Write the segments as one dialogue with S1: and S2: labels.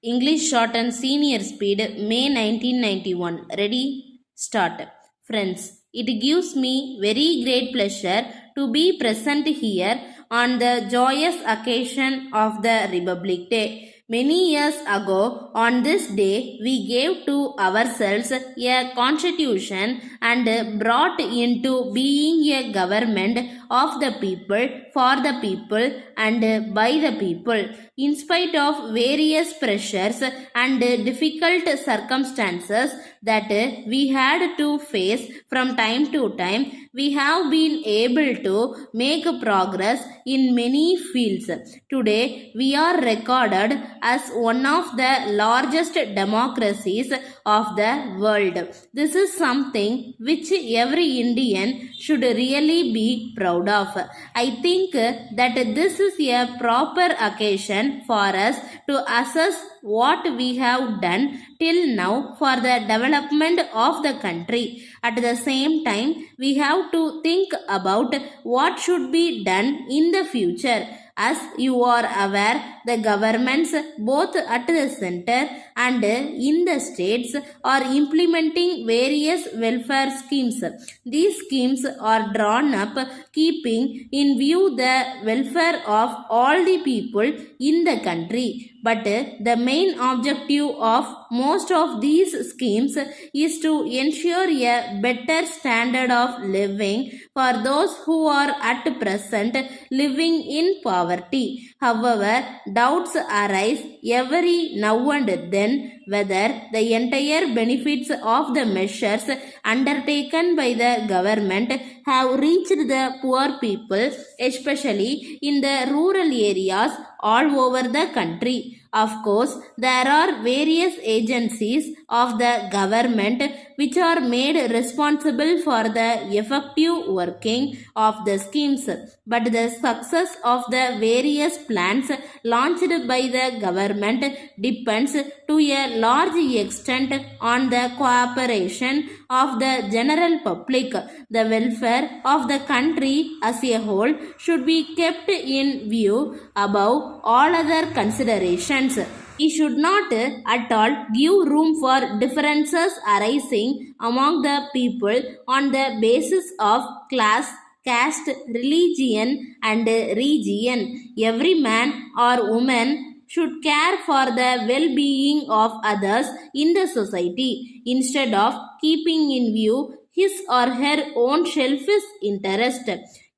S1: English Shorthand Senior Speed, May 1991. Ready? Start. Friends, it gives me very great pleasure to be present here on the joyous occasion of the Republic Day. Many years ago, on this day, we gave to ourselves a constitution and brought into being a government of the people, for the people, and by the people. In spite of various pressures and difficult circumstances that we had to face from time to time, we have been able to make progress in many fields. Today, we are recorded as one of the largest democracies of the world. This is something which every Indian should really be proud of. I think that this is a proper occasion for us to assess what we have done till now for the development of the country. At the same time, we have to think about what should be done in the future. As you are aware, the governments both at the center and in the states are implementing various welfare schemes. These schemes are drawn up keeping in view the welfare of all the people in the country. But the main objective of most of these schemes is to ensure a better standard of living for those who are at present living in poverty. However, doubts arise every now and then whether the entire benefits of the measures undertaken by the government have reached the poor people, especially in the rural areas all over the country. Of course, there are various agencies of the government which are made responsible for the effective working of the schemes, but the success of the various plans launched by the government depends to a large extent on the cooperation of the general public. The welfare of the country as a whole should be kept in view above all other considerations. We should not at all give room for differences arising among the people on the basis of class, caste, religion, and region. Every man or woman should care for the well-being of others in the society instead of keeping in view his or her own selfish interest.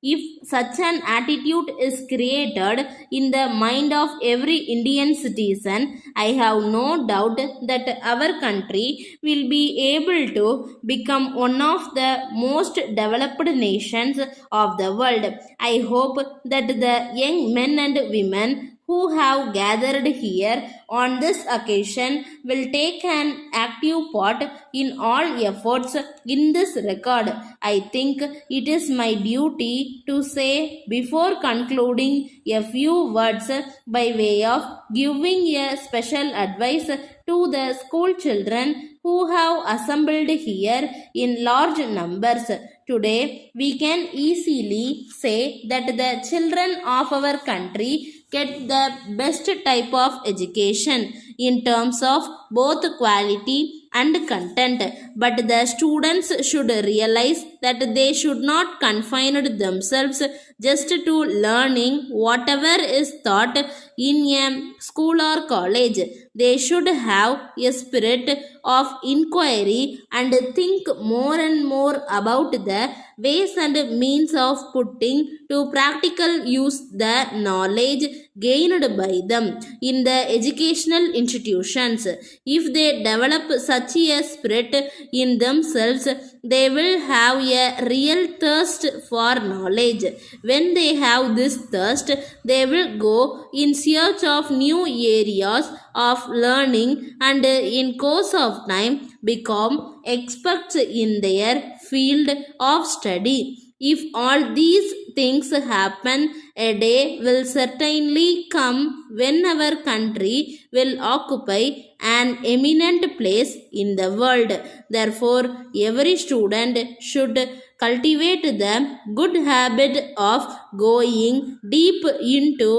S1: If such an attitude is created in the mind of every Indian citizen, I have no doubt that our country will be able to become one of the most developed nations of the world. I hope that the young men and women who have gathered here on this occasion will take an active part in all efforts in this record. I think it is my duty to say before concluding a few words by way of giving a special advice to the school children who have assembled here in large numbers. Today, we can easily say that the children of our country get the best type of education in terms of both quality and content, but the students should realize that they should not confine themselves just to learning whatever is taught in a school or college. They should have a spirit of inquiry and think more and more about the ways and means of putting to practical use the knowledge gained by them in the educational institutions. If they develop such a spirit in themselves, they will have a real thirst for knowledge. When they have this thirst, they will go in search of new areas of learning and in course of time become experts in their field of study. If all these things happen, a day will certainly come when our country will occupy an eminent place in the world. Therefore, every student should cultivate the good habit of going deep into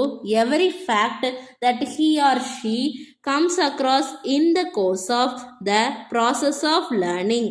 S1: every fact that he or she comes across in the course of the process of learning.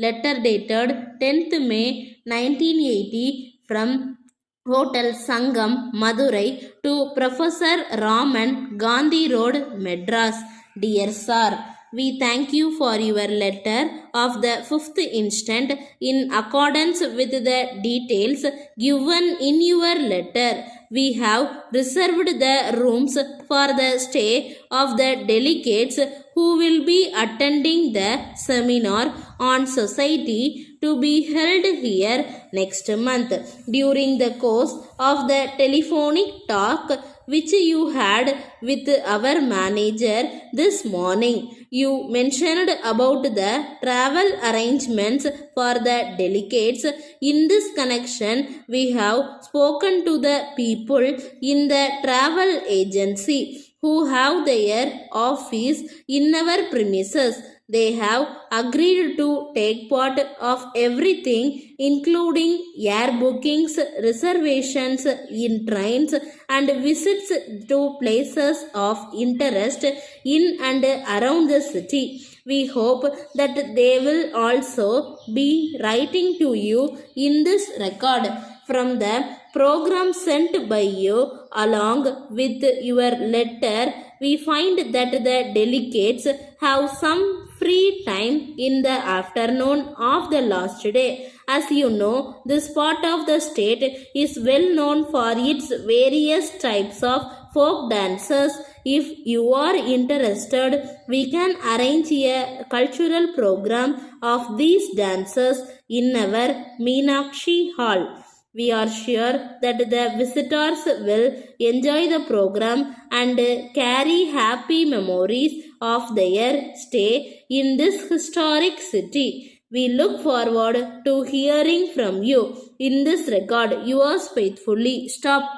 S1: Letter dated 10th May 1980 from Hotel Sangam, Madurai to Professor Raman, Gandhi Road, Madras. Dear Sir, we thank you for your letter of the 5th instant. In accordance with the details given in your letter, we have reserved the rooms for the stay of the delegates who will be attending the seminar on society to be held here next month. During the course of the telephonic talk which you had with our manager this morning, you mentioned about the travel arrangements for the delegates. In this connection, we have spoken to the people in the travel agency who have their office in our premises. They have agreed to take part of everything, including air bookings, reservations in trains, and visits to places of interest in and around the city. We hope that they will also be writing to you in this record. From the program sent by you along with your letter, we find that the delegates have some free time in the afternoon of the last day. As you know, this part of the state is well known for its various types of folk dances. If you are interested, we can arrange a cultural program of these dances in our Meenakshi Hall. We are sure that the visitors will enjoy the program and carry happy memories of their stay in this historic city. We look forward to hearing from you. In this regard, yours faithfully. Stop.